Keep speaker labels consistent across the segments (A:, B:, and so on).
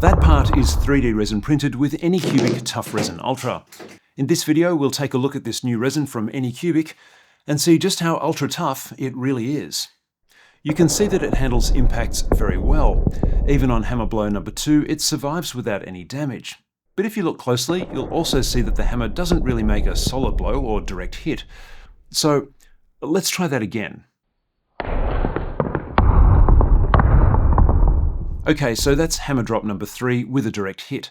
A: That part is 3D resin printed with Anycubic Tough Resin Ultra. In this video, we'll take a look at this new resin from Anycubic and see just how ultra tough it really is. You can see that it handles impacts very well. Even on hammer blow number 2, it survives without any damage. But if you look closely, you'll also see that the hammer doesn't really make a solid blow or direct hit. So let's try that again. Okay, so that's hammer drop number 3 with a direct hit.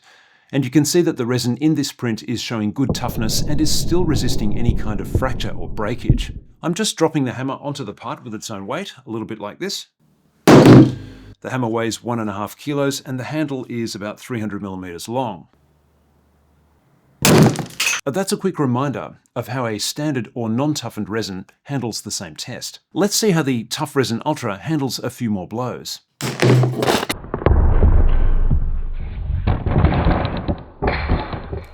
A: And you can see that the resin in this print is showing good toughness and is still resisting any kind of fracture or breakage. I'm just dropping the hammer onto the part with its own weight, a little bit like this. The hammer weighs 1.5 kilos and the handle is about 300 millimeters long. That's a quick reminder of how a standard or non-toughened resin handles the same test. Let's see how the Tough Resin Ultra handles a few more blows.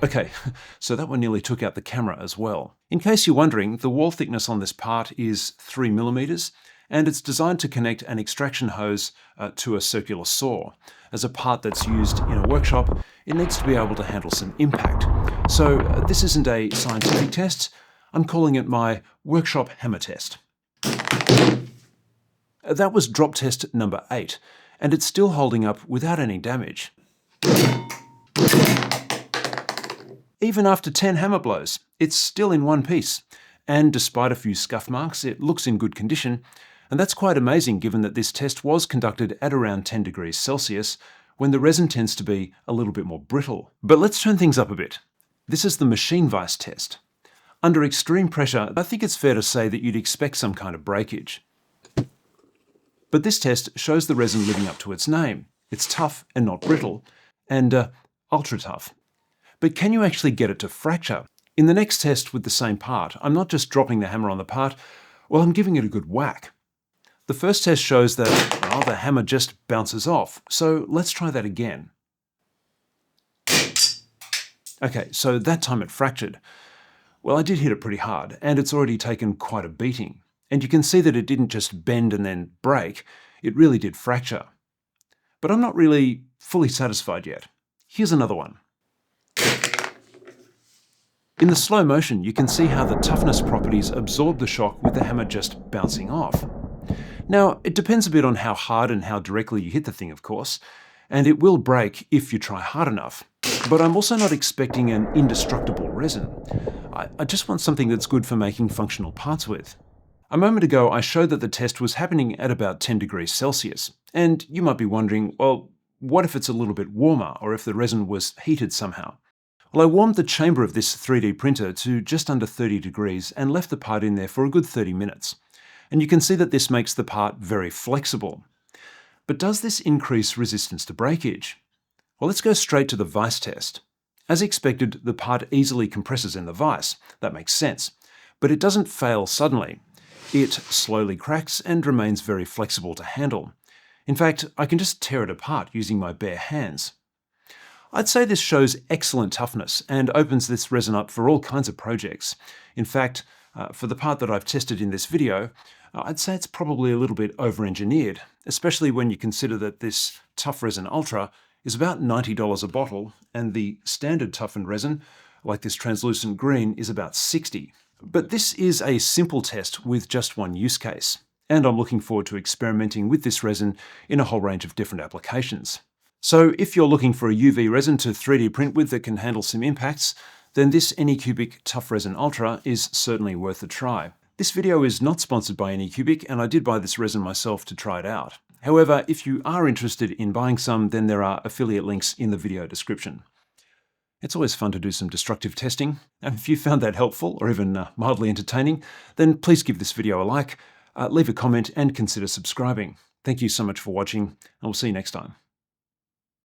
A: Okay, so that one nearly took out the camera as well. In case you're wondering, the wall thickness on this part is 3 millimeters, and it's designed to connect an extraction hose to a circular saw. As a part that's used in a workshop, it needs to be able to handle some impact. So this isn't a scientific test, I'm calling it my workshop hammer test. That was drop test number 8, and it's still holding up without any damage. Even after 10 hammer blows, it's still in one piece. And despite a few scuff marks, it looks in good condition. And that's quite amazing given that this test was conducted at around 10 degrees Celsius, when the resin tends to be a little bit more brittle. But let's turn things up a bit. This is the machine vise test. Under extreme pressure, I think it's fair to say that you'd expect some kind of breakage. But this test shows the resin living up to its name. It's tough and not brittle, and ultra tough. But can you actually get it to fracture? In the next test with the same part, I'm not just dropping the hammer on the part, well, I'm giving it a good whack. The first test shows that, well, the hammer just bounces off, so let's try that again. Okay, so that time it fractured. Well, I did hit it pretty hard, and it's already taken quite a beating. And you can see that it didn't just bend and then break, it really did fracture. But I'm not really fully satisfied yet. Here's another one. In the slow motion, you can see how the toughness properties absorb the shock with the hammer just bouncing off. Now, it depends a bit on how hard and how directly you hit the thing, of course, and it will break if you try hard enough. But I'm also not expecting an indestructible resin. I just want something that's good for making functional parts with. A moment ago, I showed that the test was happening at about 10 degrees Celsius, and you might be wondering, well, what if it's a little bit warmer, or if the resin was heated somehow? Well, I warmed the chamber of this 3D printer to just under 30 degrees and left the part in there for a good 30 minutes. And you can see that this makes the part very flexible. But does this increase resistance to breakage? Well, let's go straight to the vise test. As expected, the part easily compresses in the vise. That makes sense. But it doesn't fail suddenly. It slowly cracks and remains very flexible to handle. In fact, I can just tear it apart using my bare hands. I'd say this shows excellent toughness and opens this resin up for all kinds of projects. In fact, for the part that I've tested in this video, I'd say it's probably a little bit over-engineered, especially when you consider that this Tough Resin Ultra is about $90 a bottle, and the standard toughened resin, like this translucent green, is about $60. But this is a simple test with just one use case, and I'm looking forward to experimenting with this resin in a whole range of different applications. So if you're looking for a UV resin to 3D print with that can handle some impacts, then this Anycubic Tough Resin Ultra is certainly worth a try. This video is not sponsored by Anycubic, and I did buy this resin myself to try it out. However, if you are interested in buying some, then there are affiliate links in the video description. It's always fun to do some destructive testing, and if you found that helpful or even mildly entertaining, then please give this video a like, leave a comment and consider subscribing. Thank you so much for watching, and we'll see you next time.